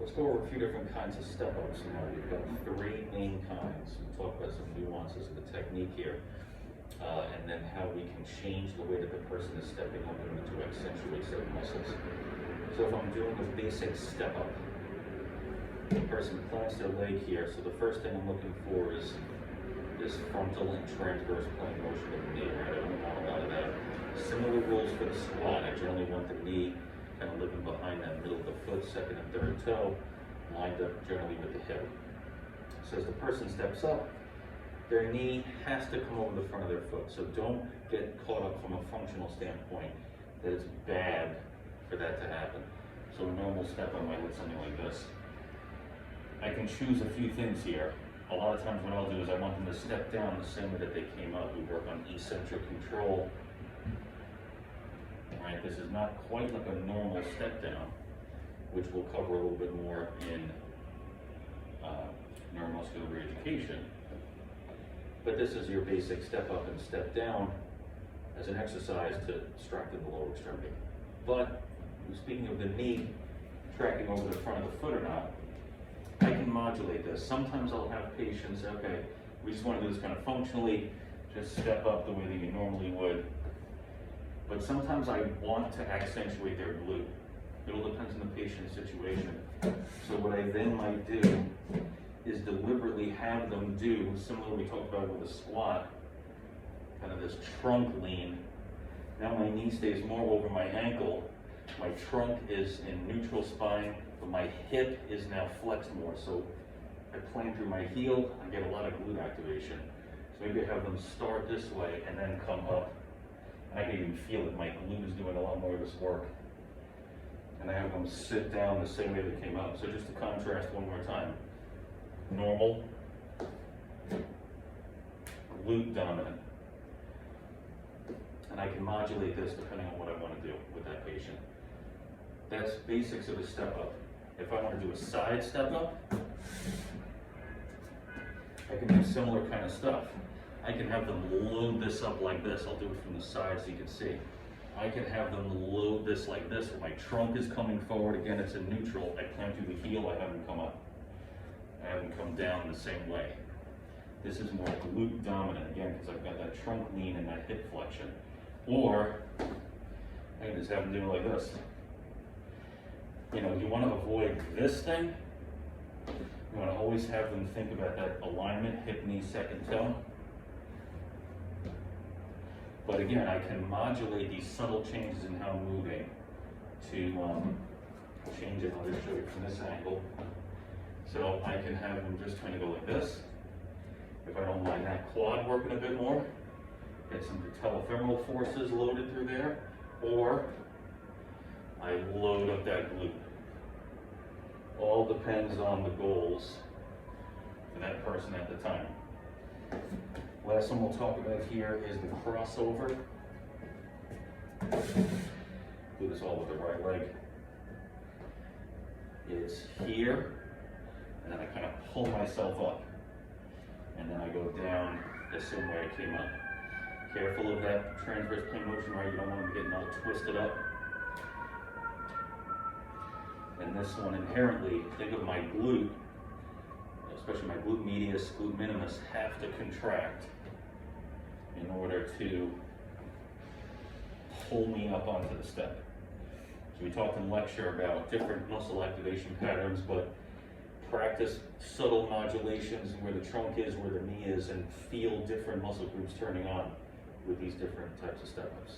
let's go over a few different kinds of step ups now. We've got three main kinds. We'll talk about some nuances of the technique here, and then how we can change the way that the person is stepping up in to accentuate certain muscles. So if I'm doing a basic step up, the person plants their leg here, so the first thing I'm looking for is this frontal and transverse plane motion of the knee, right? I don't want a lot of that. Similar rules for the squat. I generally want the knee kind of living behind that middle of the foot, second and third toe, lined up generally with the hip. So as the person steps up, their knee has to come over the front of their foot. So don't get caught up from a functional standpoint that it's bad for that to happen. So a normal step up might look something like this. I can choose a few things here. A lot of times what I'll do is I want them to step down the same way that they came up. We work on eccentric control. Right, this is not quite like a normal step down, which we'll cover a little bit more in neuromuscular reeducation. But this is your basic step up and step down as an exercise to strengthen the lower extremity. But speaking of the knee tracking over the front of the foot or not, I can modulate this. Sometimes I'll have patients say, okay, we just want to do this kind of functionally, just step up the way that you normally would. But sometimes I want to accentuate their glute. It all depends on the patient's situation. So what I then might do is deliberately have them do, similar to what we talked about with a squat, kind of this trunk lean. Now my knee stays more over my ankle. My trunk is in neutral spine, but my hip is now flexed more. So I plant through my heel, I get a lot of glute activation. So maybe I have them start this way and then come up. And I can even feel it, my glute is doing a lot more of this work. And I have them sit down the same way they came up. So just to contrast one more time. Normal, glute dominant. And I can modulate this depending on what I want to do with that patient. That's basics of a step up. If I want to do a side step up, I can do similar kind of stuff. I can have them load this up like this. I'll do it from the side so you can see. I can have them load this like this, where my trunk is coming forward. Again, it's in neutral. I plant through the heel, I have them come up. I have them come down the same way. This is more glute dominant, again, because I've got that trunk lean and that hip flexion. Or, I can just have them do it like this. You know, you want to avoid this thing. You want to always have them think about that alignment, hip, knee, second toe. But again, I can modulate these subtle changes in how I'm moving to change it. I'll just show you from this angle. So I can have them just kind of go like this. If I don't mind that quad working a bit more, get some patellofemoral forces loaded through there, or I load up that glute. All depends on the goals for that person at the time. Last one we'll talk about here is the crossover. Do this all with the right leg. It's here, and then I kind of pull myself up. And then I go down the same way I came up. Careful of that transverse plane motion, right? You don't want them getting all twisted up. And this one inherently, think of my glute, especially my glute medius, glute minimus, have to contract in order to pull me up onto the step. So we talked in lecture about different muscle activation patterns, but practice subtle modulations where the trunk is, where the knee is, and feel different muscle groups turning on with these different types of step-ups.